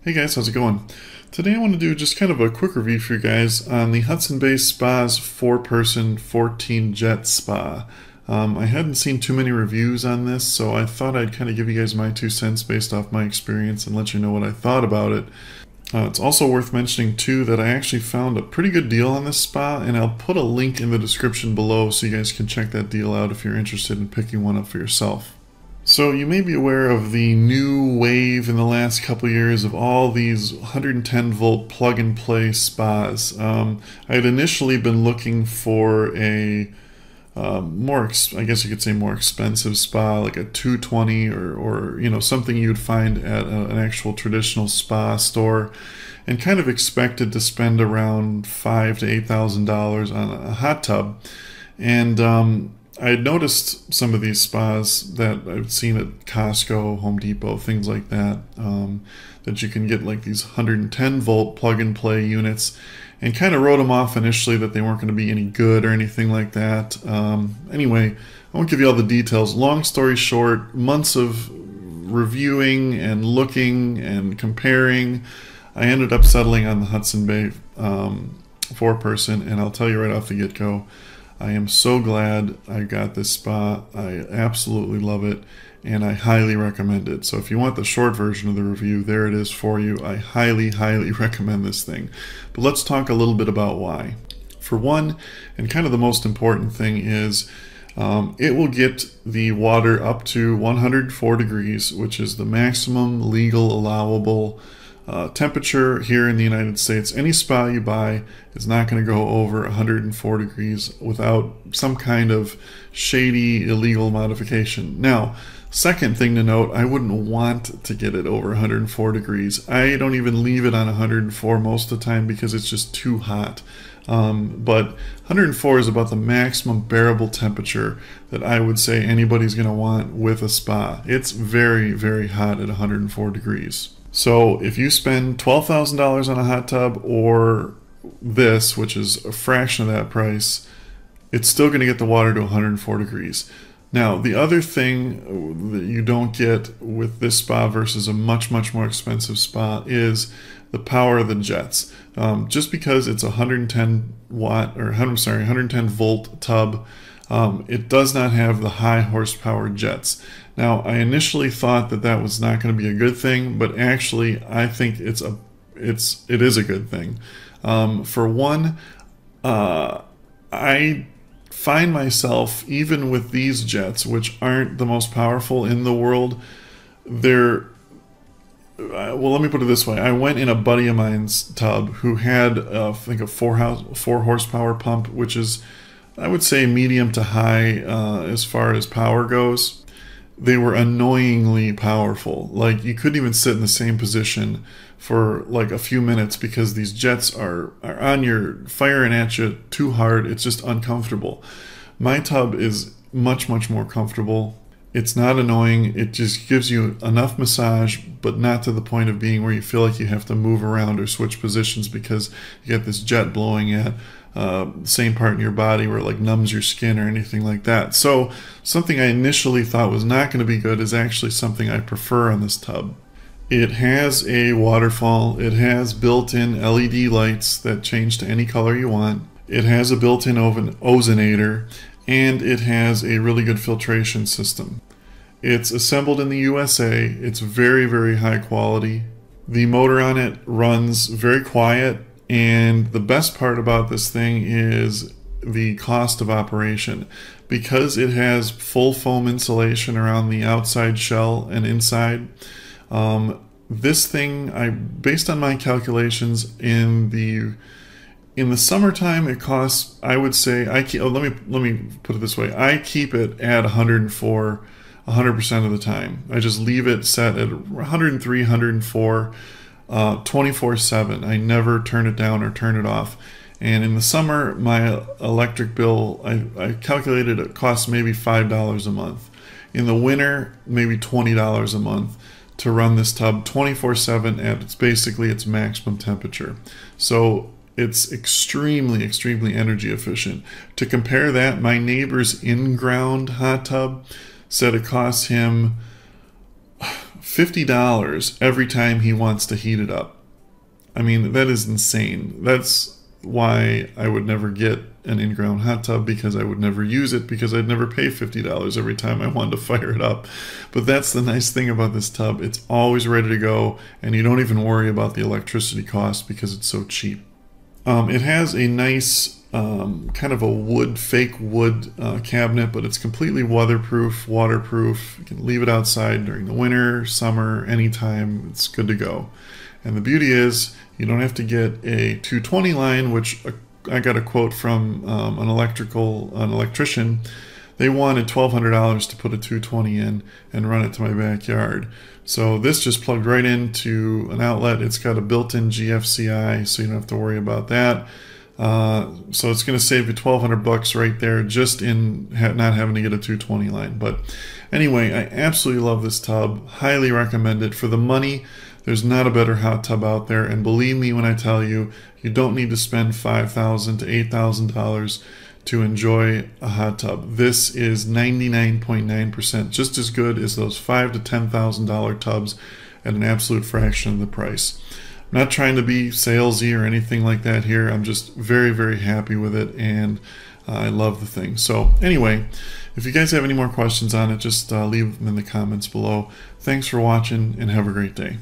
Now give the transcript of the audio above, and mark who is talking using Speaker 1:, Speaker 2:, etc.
Speaker 1: Hey guys, how's it going? Today I want to do just kind of a quick review for you guys on the Hudson-based Spa's 4-person 14 jet spa. I hadn't seen too many reviews on this, so I thought I'd kind of give you guys my 2 cents based off my experience and let you know what I thought about it. It's also worth mentioning too that I actually found a pretty good deal on this spa, and I'll put a link in the description below so you guys can check that deal out if you're interested in picking one up for yourself. So you may be aware of the new wave in the last couple of years of all these 110 volt plug and play spas. I had initially been looking for a I guess you could say more expensive spa, like a 220 or you know, something you'd find at an actual traditional spa store, and kind of expected to spend around $5,000 to $8,000 on a hot tub. And I had noticed some of these spas that I've seen at Costco, Home Depot, things like that, that you can get like these 110 volt plug and play units, and kind of wrote them off initially that they weren't going to be any good or anything like that. Anyway, I won't give you all the details. Long story short, months of reviewing and looking and comparing, I ended up settling on the Hudson Bay 4-person, and I'll tell you right off the get-go, I am so glad I got this spa. I absolutely love it, and I highly recommend it. So if you want the short version of the review, there it is for you. I highly, highly recommend this thing. But let's talk a little bit about why. For one, and kind of the most important thing is, it will get the water up to 104 degrees, which is the maximum legal allowable temperature here in the United States. Any spa you buy is not going to go over 104 degrees without some kind of shady illegal modification. Now, second thing to note, I wouldn't want to get it over 104 degrees. I don't even leave it on 104 most of the time because it's just too hot. But 104 is about the maximum bearable temperature that I would say anybody's going to want with a spa. It's very, very hot at 104 degrees. So if you spend $12,000 on a hot tub or this, which is a fraction of that price, it's still going to get the water to 104 degrees. Now, the other thing that you don't get with this spa versus a much, much more expensive spa is the power of the jets. Just because it's a 110 watt, or 110 volt tub, it does not have the high horsepower jets. Now, I initially thought that that was not going to be a good thing, but actually, I think it is a good thing. For one, I find myself, even with these jets, which aren't the most powerful in the world, well, let me put it this way. I went in a buddy of mine's tub who had, I think, a 4 horsepower pump, which is, I would say, medium to high as far as power goes. They were annoyingly powerful. Like, you couldn't even sit in the same position for like a few minutes because these jets are on you, firing at you too hard. It's just uncomfortable. My tub is much, much more comfortable. It's not annoying. It just gives you enough massage, but not to the point of being where you feel like you have to move around or switch positions because you get this jet blowing at same part in your body where it like numbs your skin or anything like that. So something I initially thought was not going to be good is actually something I prefer on this tub. It has a waterfall. It has built-in LED lights that change to any color you want. It has a built-in ozonator, and it has a really good filtration system. It's assembled in the USA. It's very, very high quality. The motor on it runs very quiet, and the best part about this thing is the cost of operation. Because it has full foam insulation around the outside shell and inside, this thing, based on my calculations, in the summertime, it costs, I would say, let me put it this way. I keep it at 104 100% of the time. I just leave it set at 103, 104, 24/7. I never turn it down or turn it off. And in the summer, my electric bill, I calculated it costs maybe $5 a month. In the winter, maybe $20 a month to run this tub 24/7 at its maximum temperature. So it's extremely, extremely energy efficient. To compare that, my neighbor's in-ground hot tub said it costs him $50 every time he wants to heat it up. I mean, that is insane. That's why I would never get an in-ground hot tub, because I would never use it, because I'd never pay $50 every time I wanted to fire it up. But that's the nice thing about this tub. It's always ready to go, and you don't even worry about the electricity cost because it's so cheap. It has a nice kind of a fake wood cabinet, but it's completely weatherproof, waterproof. You can leave it outside during the winter, summer, anytime. It's good to go. And the beauty is you don't have to get a 220 line, which I got a quote from an electrician. They wanted $1,200 to put a 220 in and run it to my backyard. So this just plugged right into an outlet. It's got a built-in GFCI, so you don't have to worry about that. So it's going to save you $1,200 right there, just in not having to get a 220 line. But anyway, I absolutely love this tub. Highly recommend it. For the money, there's not a better hot tub out there. And believe me when I tell you, you don't need to spend $5,000 to $8,000 to enjoy a hot tub. This is 99.9% just as good as those $5,000 to $10,000 tubs at an absolute fraction of the price. I'm not trying to be salesy or anything like that here. I'm just very, very happy with it, and I love the thing. So anyway, if you guys have any more questions on it, just leave them in the comments below. Thanks for watching, and have a great day.